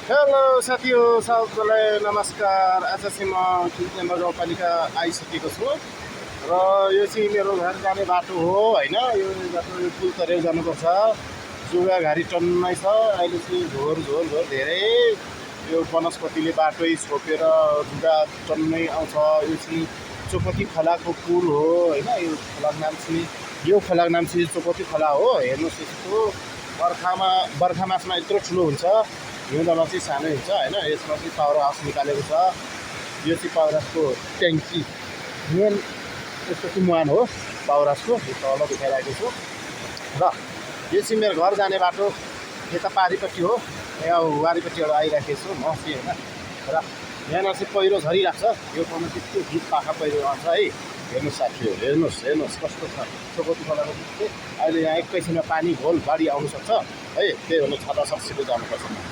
Hello साथी हो सबैलाई नमस्कार। आज चाहिँ म किर्तिया नगरपालिका आइसकेको छु र यो चाहिँ मेरो घर जाने बाटो हो हैन। यो बाटो यो पुल तरेर जानुपर्छ। जुगाघारी टन्नै छ। अहिले चाहिँ झोर झोर झोर धेरै यो वनस्पतिले बाटै छोपेर जुगा टन्नै आउँछ। यो चाहिँ चोपती खोलाको पुल हो हैन। यो खोलाको नाम चाहिँ चोपती खोला हो। हेर्नुहोस् यस्तो बर्खा मासमा यत्रो ठुलो हुन्छ, हिउँदमा चाहिँ सानो हुन्छ हैन। यसमा चाहिँ पावर हाउस निकालेको छ। यो चाहिँ पावर हाउसको ट्याङ्की मेन यसको चाहिँ मुहान हो पावर हाउसको। यो तल देखाइरहेको छु र यो चाहिँ मेरो घर जाने बाटो यता पारिपट्टि हो। यहाँ वारिपट्टिबाट आइराखेको छु म चाहिँ हैन। र यहाँनिर चाहिँ पहिरो झरिरहेको छ। यो ठाउँमा त्यस्तो भिड पाखा पहिरो आउँछ है। हेर्नुहोस् साथीहरू, हेर्नुहोस् कस्तो छ चोपती खोलाको चाहिँ। अहिले यहाँ एकैछिनमा पानी घोल बाढी आउनु सक्छ है। त्यही भएर छाता सब्सिडी जानुपर्छ।